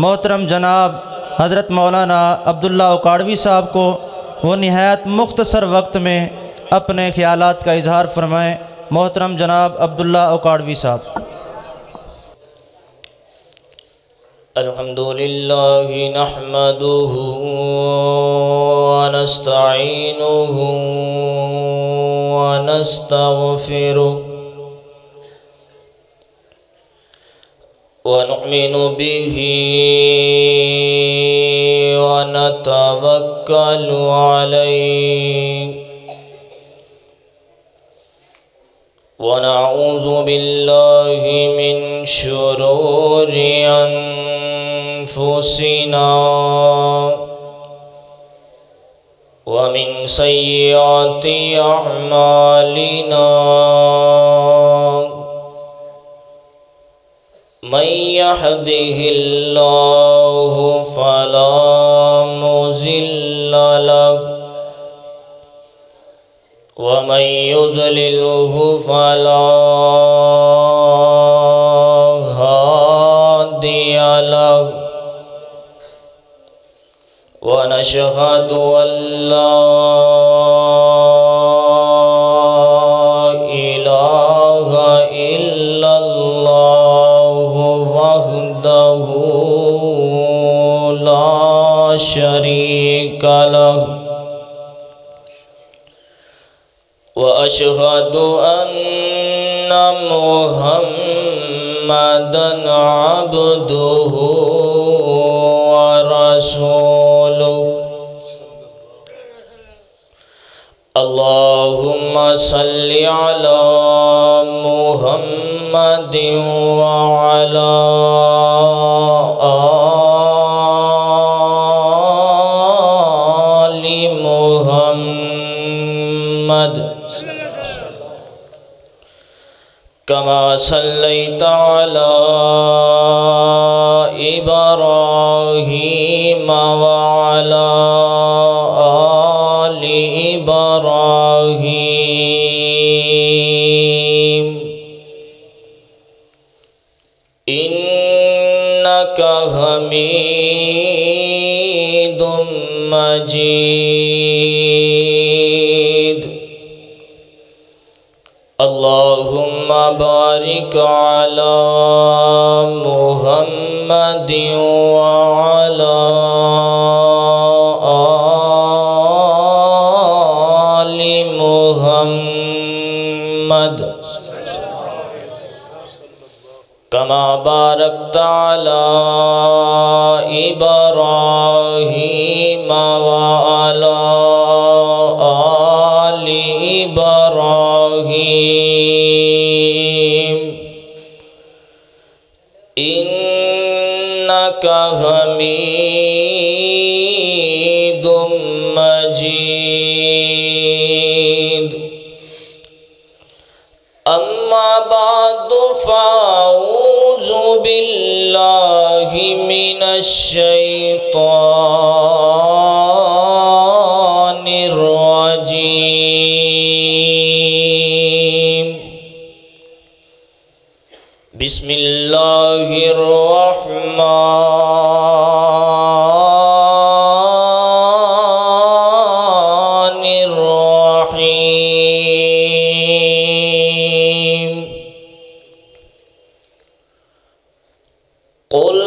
محترم جناب حضرت مولانا عبداللہ اوکاڑوی صاحب کو وہ نہایت مختصر وقت میں اپنے خیالات کا اظہار فرمائیں۔ محترم جناب عبداللہ اوکاڑوی صاحب۔ الحمدللہ نحمده ونستعینه ونستغفره ونؤمن به ونتوكل عليه ونعوذ بالله من شرور أنفسنا ومن سيئات أعمالنا من يهده الله فلا مضل له ومن يضلله فلا هادي له ونشهد أن لا إله إلا الله وحده لا شريك له وأشهد أن محمدًا عبده ورسوله اللهم صل على محمد وعلى آل محمد كما صليت على إبراهيم وعلى آل إبراهيم إنك حميد مجيد اللهم بارك على محمد وعلى آل محمد كما باركت على إبراهيم وعلى آل إبراهيم إنك حميد مجيد أما بعد فأعوذ بالله من الشيطان الرجيم بسم الله الرحمن الرحيم قل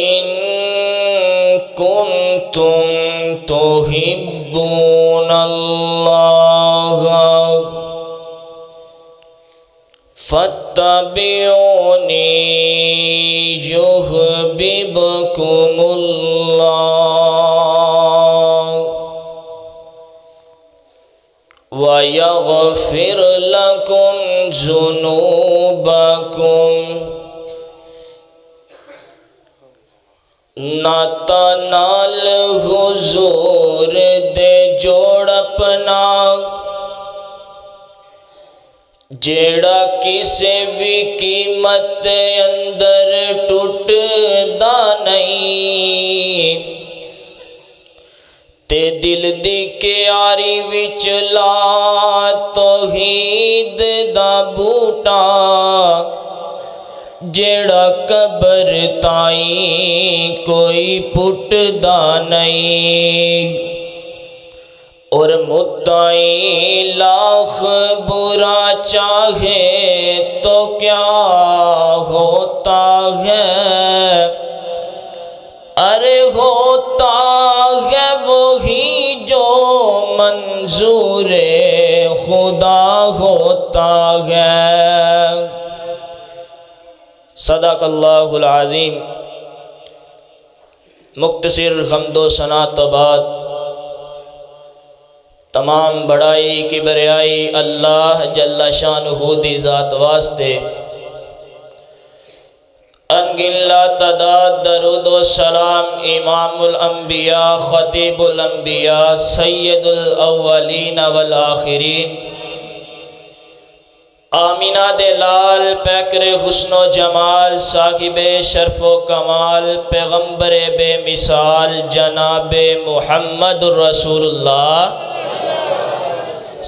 إن كنتم تحبون الله فاتبعوني يحببكم الله ويغفر لكم ذنوبكم ناتنال حضور دے جوڑ اپنا جیڑا کسے بھی قیمت اندر ٹوٹدا نہیں تے دل دی کیاری وچ لا توحید دا بوٹا جیڑا قبر تائیں کوئی پٹدا نہیں، اور مدعی لاکھ برا چاہے تو کیا ہوتا ہے، ارے ہوتا ہے وہی جو منظور خدا ہوتا ہے۔ صدق اللہ العظیم۔ مختصر حمد و ثنا تو بعد تمام بڑائی کبریائی اللہ جل شانہ دی ذات واسطے، انگلا تعداد درود و سلام امام الانبیاء خطیب الانبیاء سید الاولین والآخرین، آمینہ دے لال پیکر حسن و جمال صاحب شرف و کمال پیغمبر بے مثال جناب محمد رسول اللہ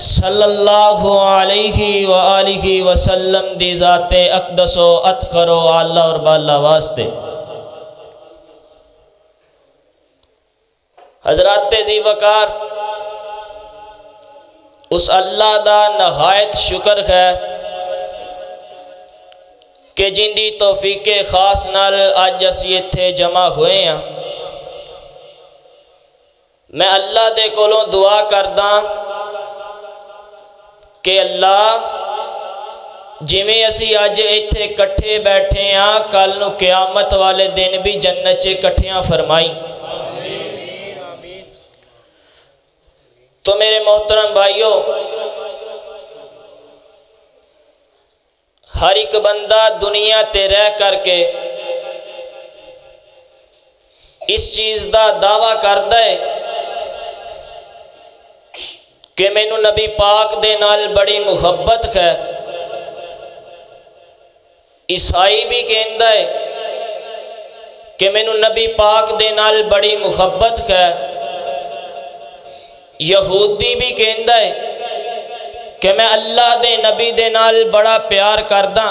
صلی اللہ علیہ وآلہ وسلم دی ذات اقدس و اطہر و اعلی اور بالا واسطے۔ حضرات ذی وقار، اس اللہ دا نہایت شکر ہے کہ جن دی توفیق خاص نال آج اسی اتھے جمع ہوئے ہیں۔ میں اللہ دے کولوں دعا کرداں کہ اللہ جویں اسی اج ایتھے کٹھے بیٹھے ہاں، کل نو قیامت والے دن بھی جنت چ کٹھیاں فرمائی۔ تو میرے محترم بھائیوں، ہر ایک بندہ دنیا تے رہ کر کے اس چیز دا دعویٰ کردا ہے کہ مینوں نبی پاک دے نال بڑی محبت ہے۔ عیسائی بھی کہندا ہے کہ مینوں نبی پاک دے نال بڑی محبت ہے۔ یہودی بھی کہندا ہے کہ میں اللہ دے نبی دے نال بڑا پیار کردا،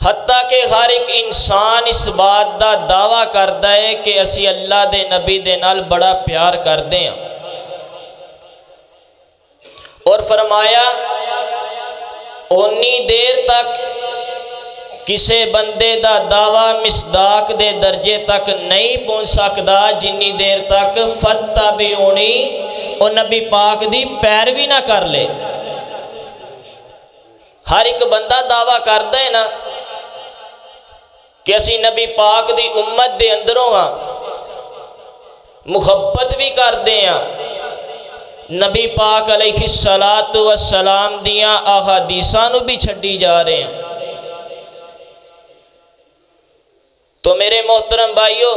حتیٰ کہ ہر ایک انسان اس بات دا دعویٰ کردا ہے کہ اسی اللہ دے نبی دے نال بڑا پیار کردے ہیں۔ اور فرمایا اونی دیر تک کسے بندے دا دعویٰ مصداق دے درجے تک نہیں پہنچ سکدا جنی دیر تک فتبعونی اور نبی پاک دی پیروی نہ کر لے۔ ہر ایک بندہ دعویٰ کردا ہے نا کہ اسی نبی پاک دی امت دے اندروں ہاں، محبت بھی کردے ہیں، نبی پاک علیہ السلام دیاں احادیثاں نو بھی چھڈی جا رہے ہیں۔ تو میرے محترم بھائیو،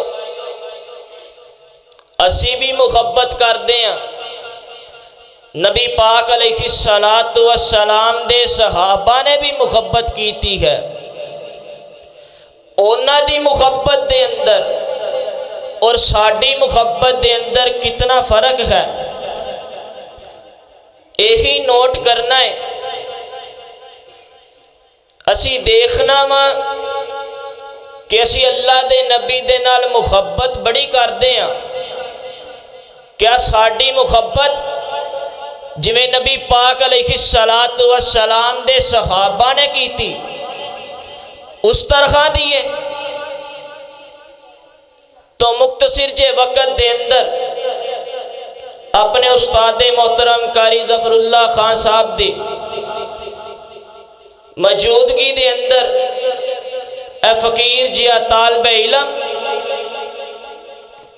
اسی بھی محبت کردے ہیں، نبی پاک علیہ السلام دے صحابہ نے بھی محبت کیتی ہے۔ اونا دی محبت دے اندر اور ساڈی محبت دے اندر کتنا فرق ہے، یہی نوٹ کرنا ہے۔ اسی دیکھنا وا کہ اسی اللہ دے نبی دے نال محبت بڑی کردے ہیں، کیا ساڈی محبت جویں نبی پاک علیہ السلام دے صحابہ نے کیتی اس طرح دیئے؟ تو مختصر جے وقت دے اندر اپنے استاد محترم قاری ظفر اللہ خان صاحب دی موجودگی دے اندر اے فقیر جیا طالب علم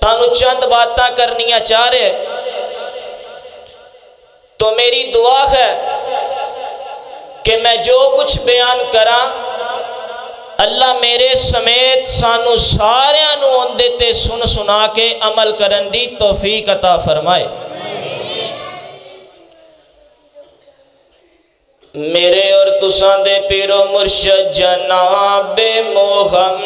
تانوں چند باتاں کرنیاں چاہ رہے، تو میری دعا ہے کہ میں جو کچھ بیان کراں اللہ میرے سمیت سانو ساریاں نو اندے تے سن سنا کے عمل کرن دی توفیق عطا فرمائے۔ میرے اور تساں دے پیر و مرشد جناب محمد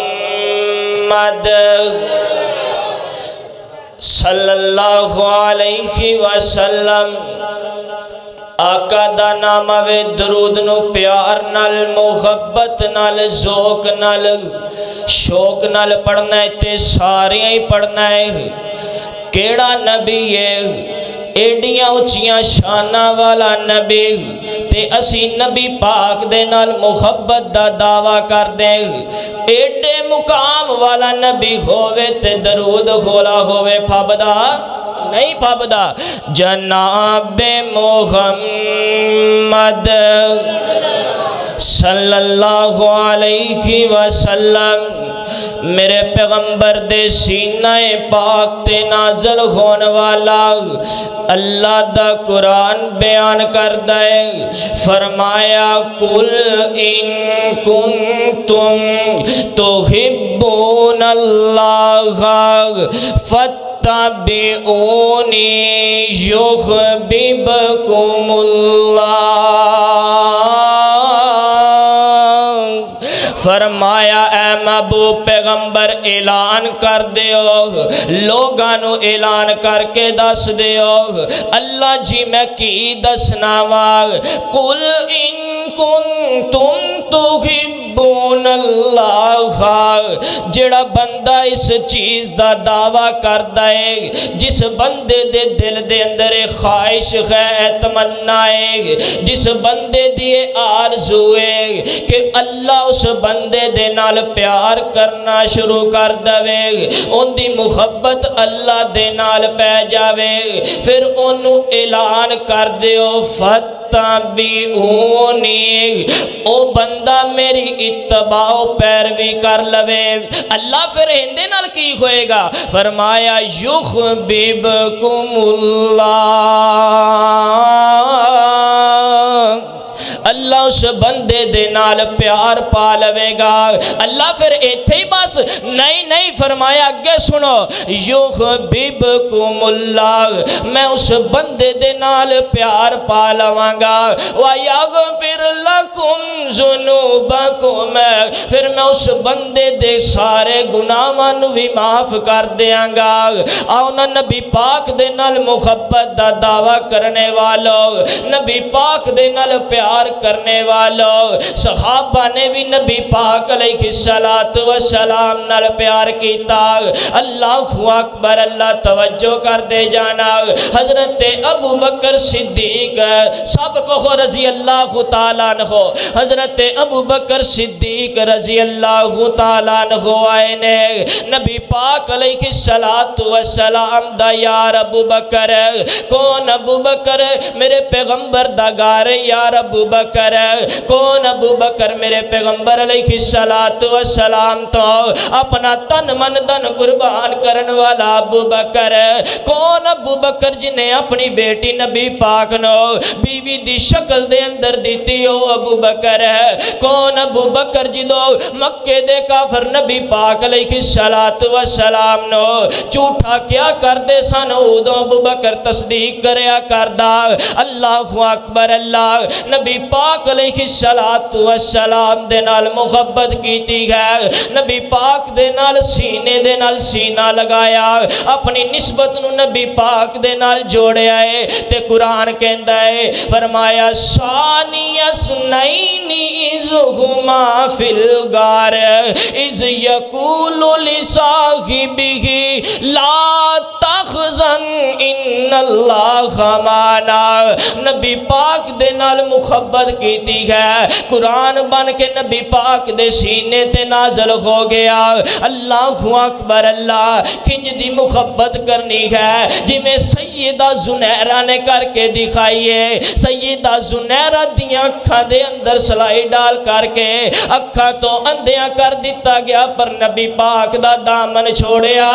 صلی اللہ علیہ وسلم آقا دا نام آوے درود نو پیار نال محبت نال ذوق نال شوق نال پڑھنا ہے تے ساریاں ہی پڑھنا ہے کیڑا نبی ہے ایڈیاں اچھیاں شانہ والا نبی تے اسی نبی پاک دے نال محبت دا دعویٰ کر دیں ایڈے مقام والا نبی ہووے تے درود کھولا ہووے پھبدا نہیں پھبدا جناب محمد صلی اللہ علیہ وسلم میرے پیغمبر دے سینہ پاک تے نازل ہون والا اللہ دا قرآن بیان کردہ ہے فرمایا قل ان کنتم تحبون اللہ فاتبعونی یحببکم اللہ فرمایا اے محبوب پیغمبر اعلان کر دیو لوگانو اعلان کر کے دس دیو اللہ جی میں کی دسنا واغ قل ان کنتم تحبون اللہ جڑا بندہ اس چیز دا دعویٰ کردہ ہے جس بندے دے دل دے اندر خواہش ہے تمنا ہے جس بندے دیے آرزو ہے کہ اللہ اس بندے دے نال پیار کرنا شروع کر دوے ان دی محبت اللہ دے نال پہ جاوے پھر انہوں اعلان کر دیو تابعونی او بندہ میری اتباع پیروی کر لوے اللہ پھر ہندے نال کی ہوئے گا فرمایا یحببکم اللہ اللہ اس بندے دے نال پیار پا لوے گا اللہ پھر ایتھے ہی بس نہیں فرمایا اگے سنو یحببکم اللہ میں اس بندے دے نال پیار پا لواں گا وَيَغْفِرْ لَكُمْ ذُنُوبَكُمْ پھر میں اس بندے دے سارے گناہاں نو بھی معاف کر دیاں گا آؤ نا نبی پاک دے نال محبت دا دعویٰ کرنے والوں نبی پاک دے نال پیار کرنے والوں صحابہ نے بھی نبی پاک علیہ السلام نال پیار کیتا اللہ اکبر اللہ توجہ کر دے جانا حضرت ابو بکر صدیق سب کو رضی اللہ تعالیٰ عنہ حضرت ابو بکر صدیق رضی اللہ تعالیٰ عنہ آئے نے نبی پاک علیہ السلام دا یار ابو بکر کون ابو بکر میرے پیغمبر دا گار یار ابو بکر کون ابو بکر میرے پیغمبر علیہ السلام تو اپنا تن من دن قربان کرن والا ابو بکر کون ابو بکر جنہیں اپنی بیٹی نبی پاک نو بیوی دی شکل دے اندر دیتی ہو ابو بکر کون ابو بکر جدو مکے دے کافر نبی پاک علیہ السلام نو جھوٹا کیا کر دے سن ادو ابو بکر تصدیق کریا کردہ اللہ اکبر اللہ نبی پاک علیہ السلام دے نال محبت کیتی ہے نبی پاک دے نال سینہ لگایا اپنی نسبت نو نبی پاک دے نال جوڑے آئے تے قرآن کہندہ ہے فرمایا ثانی اثنین اذ ہما فی الغار اذ یقول لصاحبہ لا تحزن ان اللہ معنا نبی پاک دے نال محبت کیتی ہے قرآن بن کے نبی پاک دے سینے تے نازل ہو گیا اللہ اکبر اللہ کنج دی محبت کرنی ہے جی میں سیدہ زنیرہ نے کر کے دکھائیے سیدہ زنیرہ دیاں اکھاں دے اندر سلائی ڈال کر کے اکھاں تو اندیاں کر دیتا گیا پر نبی پاک دا دامن چھوڑیا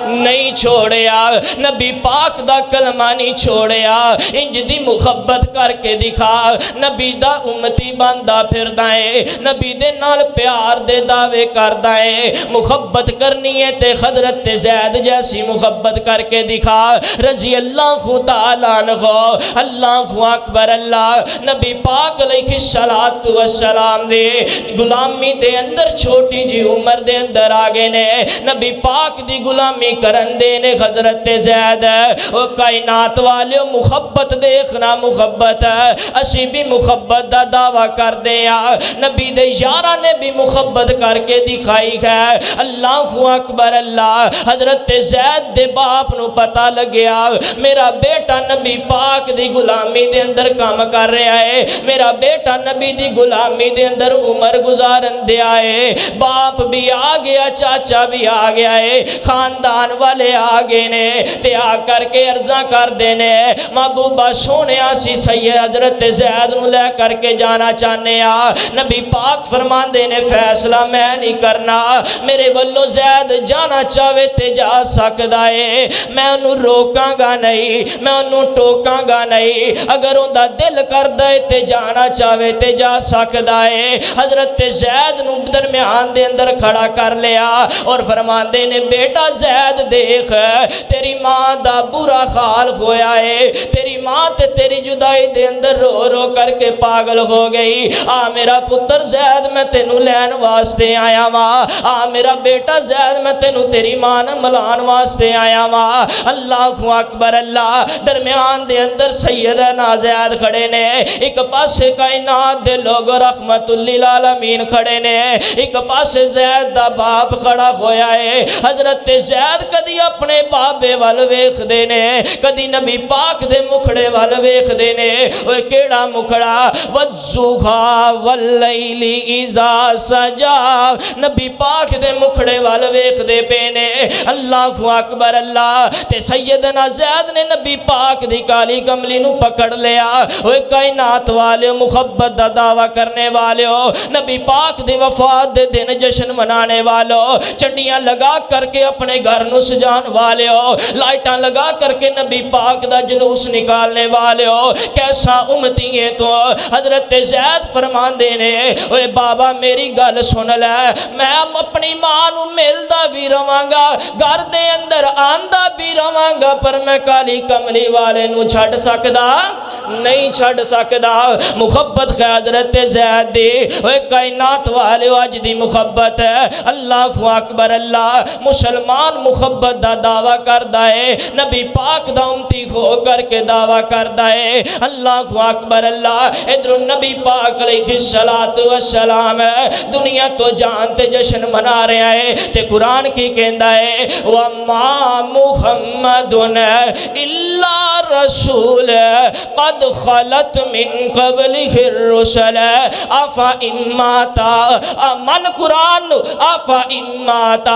نہیں چھوڑیا نبی پاک دا کلمہ نہیں چھوڑیا انج دی محبت کر کے دکھا نبی دا امتی باندھا پھر دائیں نبی دے نال پیار دے دعوے کر دائیں محبت کرنی ہے تے حضرت زید جیسی محبت کر کے دکھا رضی اللہ تعالیٰ عنہ اللہ اکبر اللہ نبی پاک علیہ السلام دے غلامی دے اندر چھوٹی جی عمر دے اندر آگے نے نبی پاک دی غلامی کرن دینے حضرت زید او کائنات والے محبت دیکھنا محبت اسی بھی محبت دا دعویٰ کر دیا نبی دے یارہ نے بھی محبت کر کے دکھائی ہے اللہ اکبر اللہ حضرت زید دے باپ نو پتہ لگیا میرا بیٹا نبی پاک دی غلامی دے اندر کام کر رہا ہے میرا بیٹا نبی دی غلامی دے اندر عمر گزارن دے آئے باپ بھی آ گیا چاچا بھی آ گیا ہے خاندان والے آگے نے تے آ کر کے عرضاں کر دینے محبوبہ سونے آسی سید حضرت زید نو لے کر کے جانا چاہنے نبی پاک فرمان دینے فیصلہ میں نہیں کرنا میرے والو زید جانا چاہے تے جا سکدا ہے میں انہوں روکاں گا نہیں میں انہوں ٹوکاں گا نہیں اگر ان دا دل کر دے تے جانا چاہے تے جا سکدا ہے حضرت زید نو درمیان دے اندر کھڑا کر لیا اور فرمان دینے بیٹا زید دیکھ تیری ماں دا برا حال ہویا ہے تیری ماں تے تیری جدائی دے اندر رو رو کر کے پاگل ہو گئی میرا پتر زید میں تینوں لین واسطے آیا ماں میرا بیٹا زید میں تینوں تیری ماں نہ ملان واسطے آیا ماں اللہ اکبر اللہ درمیان دے اندر سیدنا زید کھڑے نے ایک پاسے کائنات دے لوگ رحمت للعالمین کھڑے نے ایک پاسے زید دا باپ کھڑا ہویا ہے حضرت زید کدی اپنے بابے وال ویکھ دے نے کدی نبی پاک دے مکھڑے وال ویکھ دے نے اوے کیڑا مکھڑا والضحا واللیل اذا سجا نبی پاک دے مکھڑے وال ویکھ دے پے نے اللہ اکبر اللہ تے سیدنا زید نے نبی پاک دی کالی کملی نو پکڑ لیا اوے کائنات والے محبت دا دعویٰ کرنے والے نبی پاک دی وفات دے دن جشن منانے والو چنڈیاں لگا کر کے اپنے گھر نو سجان والے لائٹاں لگا کر کے نبی پاک دا جلوس نکالنے والے کیسا امتی ہے تو حضرت زید فرمان دینے اوے بابا میری گل سن لے میں اپنی ماں نو ملدا بھی رواں گا گھر دے اندر آندا بھی رواں گا پر میں کالی کملی والے نو چھڈ سکدا نہیں چھڈ سکدا محبت ہے حضرت زید دی اوے کائنات والے اج دی محبت ہے اللہ اکبر اللہ مسلمان محبت دا دعویٰ کردا ہے نبی پاک دا امتی ہو کر کے دعویٰ کردا ہے اللہ اکبر اللہ ادھر نبی پاک علیہ السلام دنیا تو جانتے جشن منا رہے ہیں تے قرآن کی کہندا ہے وَمَا مُحَمَّدٌ إِلَّا رَسُولٌ قَدْ خَلَتْ مِن قَبْلِهِ الرُّسُلُ أَفَإِن مَاتَ من قرآن أَفَإِن مَاتَ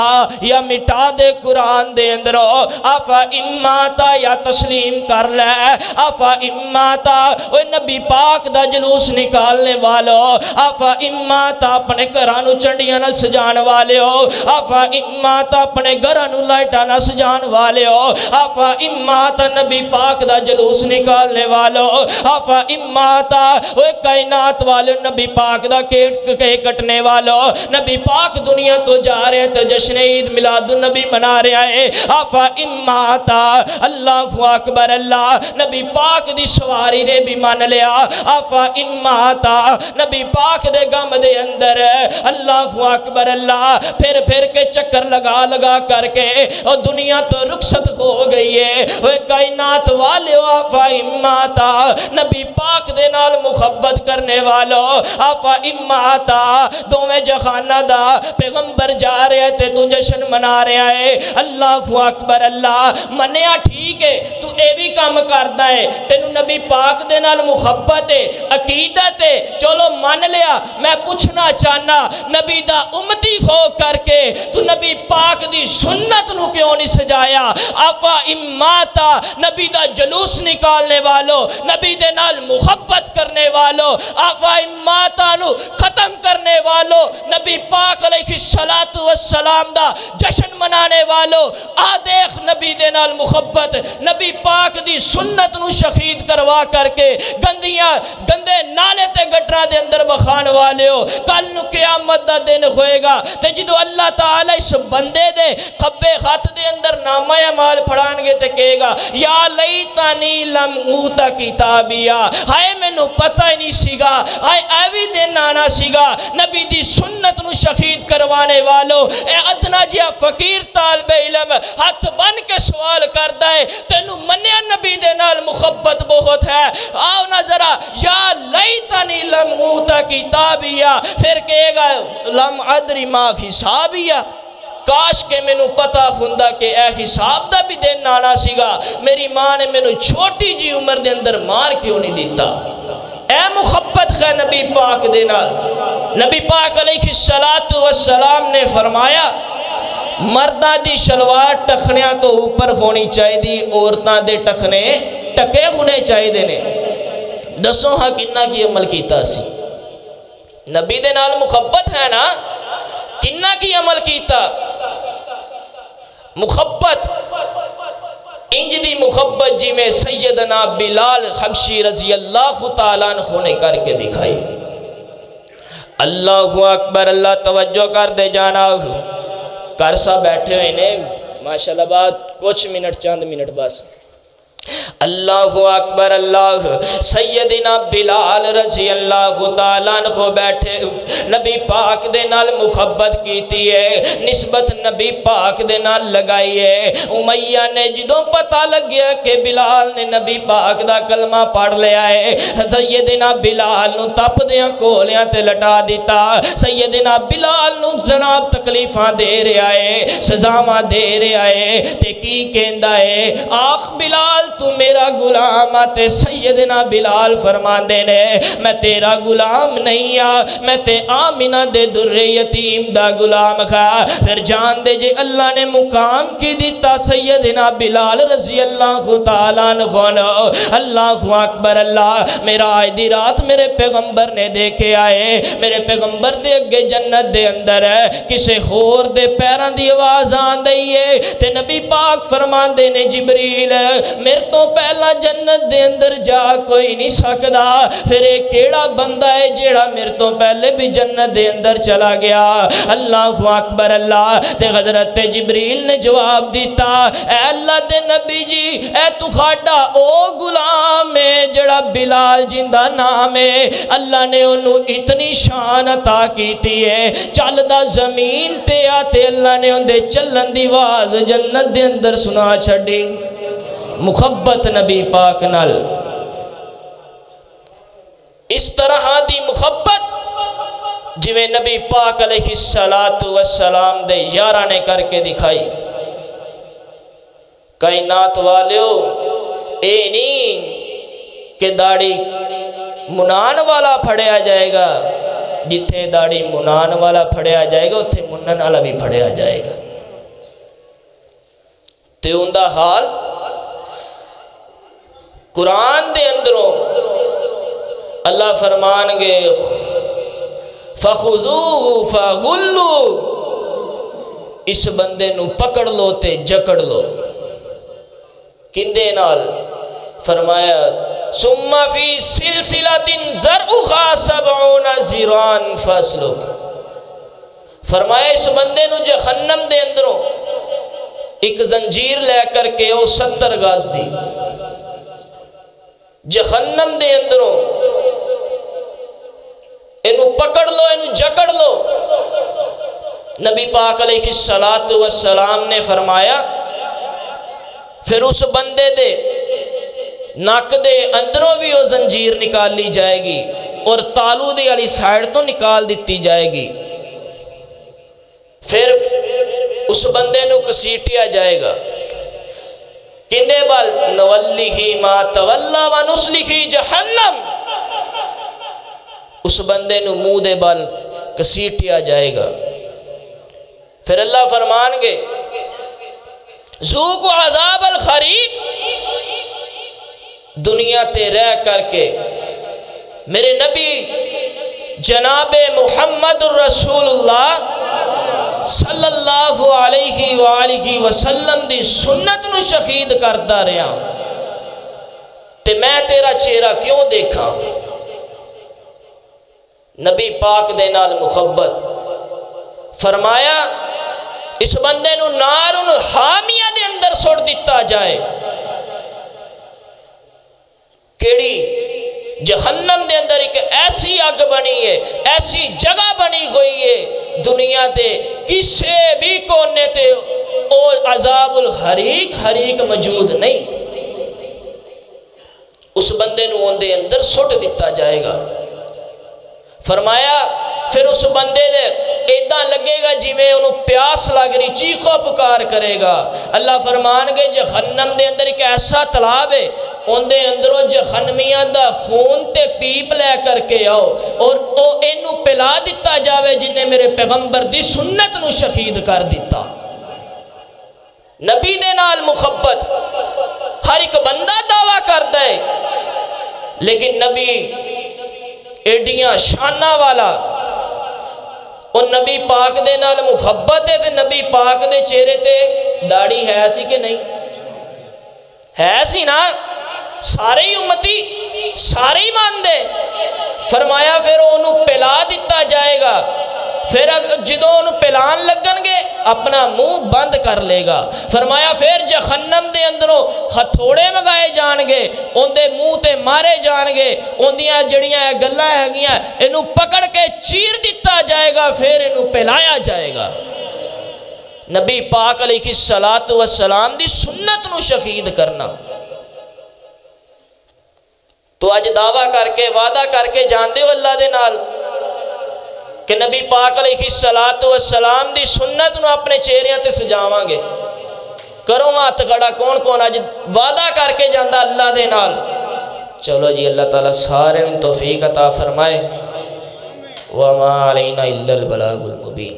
یا مٹا دے قرآن دے اندر أَفَإِن مَاتَ یا تسلیم کر لے أَفَإِن مَاتَ اوہ نبی پاک دا جلوس نکالنے والو أَفَإِن مَاتَ اپنے گھرانو چنڈیاں نال سجان والے ہو أَفَإِن مَاتَ اپنے گھرانو لائٹاں نال سجان والے ہو أَفَإِن مَاتَ نبی پاک دا جلوس نکالنے والو أَفَإِن مَاتَ اوہ کائنات والے نبی پاک دا کیک کٹنے والو نبی پاک دنیا تو جا رہے ہیں تو جشن عید میلاد النبی منا رہا ہے أَفَإِن مَاتَ اللہ اکبر اللہ نبی پاک دی سواری نے بھی مان لیا أَفَإِن مَاتَ نبی پاک دے غم دے اندر اللہ اکبر اللہ پھر کے چکر لگا کر کے اور دنیا تو رخصت ہو گئی ہے وہ کائنات والے أَفَإِن مَاتَ نبی پاک دے نال محبت کرنے والو أَفَإِن مَاتَ دوویں جہانہ دا پیغمبر جا رہے تھے تو جشن منا رہا ہے اللہ اکبر اللہ منیا ٹھیک ہے تو اے بھی کام کردا ہے تینوں نبی پاک دے نال محبت ہے عقیدت ہے چلو مان لیا میں پوچھنا چاہنا نبی دا امتی ہو کر کے تو نبی پاک دی سنت نو کیوں نہیں سجایا أَفَإِن مَاتَ نبی دا جلوس نکالنے والو نبی دے نال محبت کرنے والو أَفَإِن مَاتَ نو ختم کرنے والو نبی پاک علیہ السلام دا جشن منانے والو دیکھ نبی دے نال محبت نبی پاک دی سنت نو شہید کروا کر کے گندے نالے تے گٹرا دے اندر بخان والے ہو کل نو قیامت دا دن ہوئے گا تے جدو اللہ تعالی اس بندے دے کھبے ہاتھ دے اندر نامہ اعمال پڑھان گے تے کہے گا یا لیتنی لم اوت کتابیا، ہائے مینوں پتہ ہی نہیں سیگا، ہائے ایوی دن آنا سیگا نبی دی سنت نو شہید کروانے والو۔ اے ادنا جیا فقیر طالب علم ہاتھ بن کے سوال کردا ہے تینوں منیا نبی دے نال محبت بہت ہے، آؤ نا ذرا یا لیتنی لم اوت کتابیا، پھر کہے گا لم ادری ما حسابیا، کاش کہ مینوں پتا ہوندا کہ اے حساب دا بھی دن آنا سیگا، میری ماں نے مینوں چھوٹی جی عمر دے اندر مار کیوں نہیں دیتا۔ اے محبت ہے نبی پاک دے نال۔ نبی پاک علیہ السلام نے فرمایا مردہ دی شلوار ٹخنیاں تو اوپر ہونی چاہی دی، عورتاں دے ٹخنے ٹکے ہونے چاہی دے نے۔ دسو ہاں کنہ کی عمل کیتا سی؟ نبی دے نال محبت ہے نا، کنہ کی عمل کیتا؟ محبت انج دی محبت جی میں سیدنا بلال حبشی رضی اللہ تعالیٰ عنہ نے کر کے دکھائی۔ اللہ اکبر، اللہ توجہ کر دے جانا، کرسا بیٹھے ہوئے نے ماشاءاللہ، بعد کچھ منٹ چند منٹ بس۔ اللہ اکبر، اللہ سیدنا بلال رضی اللہ تعالیٰ عنہ بیٹھے نبی پاک دے نال محبت کیتی ہے، نسبت نبی پاک دے نال لگائی ہے۔ امیہ نے جدوں پتہ لگ گیا کہ بلال نے نبی پاک دا کلمہ پڑھ لیا ہے، سیدنا بلال نو تپ دیاں کولیاں تے لٹا دیتا، سیدنا بلال نو جناب تکلیفاں دے رہا ہے، سزاواں دے رہا ہے، تے کی کہندا ہے آخ بلال تو میرا غلام آتے۔ سیدنا بلال فرماندے نے میں تیرا غلام نہیں آ، میں تے آمینہ دے در یتیم دا غلام کھا۔ پھر جان دے جے اللہ نے مقام کی دیتا سیدنا بلال رضی اللہ تعالیٰ عنہ۔ اللہ اکبر، اللہ میرا آج دی رات میرے پیغمبر نے دیکھے آئے، میرے پیغمبر دے اگے جنت دے اندر کسے ہور دے پیران دی آواز آن دئیے تے نبی پاک فرماندے نے جبریل میرے تو پہلا جنت دے اندر جا کوئی نہیں سکدا، پھر ایک کیڑا بندہ ہے جیڑا میرے تو پہلے بھی جنت دے اندر چلا گیا۔ اللہ اکبر، اللہ تے حضرت جبریل نے جواب دیتا اے اللہ دے نبی جی، اے تو خاڑا او غلام ہے جیڑا بلال جندہ نام ہے، اللہ نے انہوں اتنی شان عطا کیتی ہے، چل دا زمین تے آتے اللہ نے ان دے چلن دی آواز جنت دے اندر سنا چھڑی۔ محبت نبی پاک نال اس طرح دی محبت جویں نبی پاک علیہ السلام دے یارہ نے کر کے دکھائی۔ کائنات والیو اے نہیں کہ داڑھی منان والا پھڑیا جائے گا، جتھے داڑھی منان والا پھڑیا جائے گا اتھے منن والا بھی پھڑیا جائے گا۔ تے ان دا حال قرآن دے اندروں اللہ فرمان گے فَخُذُوهُ فَغُلُّوا، اس بندے نو پکڑ لو تے جکڑ لو۔ کندے نال؟ فرمایا ثُمَّ فِي سِلْسِلَةٍ ذَرْعُهَا 70 ذِرَاعًا فَاسْلُكْ، فرمایا اس بندے نو جہنم دے اندروں ایک زنجیر لے کر کے او 70 گز دی، جہنم دے اندروں انہوں پکڑ لو، انہوں جکڑ لو۔ نبی پاک علیہ السلام نے فرمایا پھر اس بندے دے ناک دے اندروں بھی وہ زنجیر نکال لی جائے گی اور تالو دے والی سائیڈ تو نکال دیتی جائے گی، پھر اس بندے نو کسیٹیا جائے گا، کندے بال نولیہی ما تولا ونسلیہی جہنم، اس بندے نو منہ دے بال کسیٹیا جائے گا۔ پھر اللہ فرمان گے ذوقوا عذاب الخریق، دنیا تے رہ کر کے میرے نبی جناب محمد الرسول اللہ صلی اللہ علیہ وآلہ وسلم دی سنت نو شہید کرتا رہا، تے میں تیرا چہرہ کیوں دیکھا؟ نبی پاک دے نال محبت۔ فرمایا اس بندے نو نارن حامیہ دے اندر سٹ دیتا جائے. کیڑی؟ جہنم دے اندر ایک ایسی اگ بنی ہے، ایسی جگہ بنی ہوئی ہے دنیا تے کسے بھی کونے تے او عذاب الحریق موجود نہیں. اس بندے نو ان دے اندر سٹ دیتا جائے گا. فرمایا پھر اس بندے دے ایداں لگے گا جی میں انہوں پیاس لگ رہی، چیخو پکار کرے گا. اللہ فرمان گے جہنم دے اندر ایک ایسا تالاب ہے، ان دے اندروں جہنمیاں دا خون تے پیپ لے کر کے آؤ اور او اینو پلا دیتا جاوے جنہیں میرے پیغمبر دی سنت نو شہید کر دیتا. نبی دے نال محبت ہر ایک بندہ دعویٰ کرتا ہے، لیکن نبی ایڈیاں شانہ والا، اور نبی پاک دے نال محبت ہے تے نبی پاک دے چہرے تے داڑھی ہے سی کہ نہیں ہے سی نا؟ سارے ہی امتی سارے ہی مان دے. فرمایا پھر انہوں پلا دیتا جائے گا. پھر جدوں انہوں پلان لگن گے اپنا منہ بند کر لے گا. فرمایا پھر جہنم دے اندروں ہتھوڑے مگائے جان گے، ان دے منہ تے مارے جان گے، ان دیاں جڑیاں گلاں ہگیاں انہوں پکڑ کے چیر دیتا جائے گا، پھر انہوں پلایا جائے گا. نبی پاک علیہ الصلوۃ والسلام دی سنت نو شہید کرنا. تو اج دعویٰ کر کے وعدہ کر کے جاندے ہو اللہ دے نال کہ نبی پاک علیہ الصلوۃ والسلام دی سنت نو اپنے چہریاں تے سجاواں گے. کرو ہاتھ کھڑا کون کون اج وعدہ کر کے جاندا اللہ دے نال. چلو جی اللہ تعالیٰ سارے توفیق عطا فرمائے. وما علینا الا البلاغ المبین.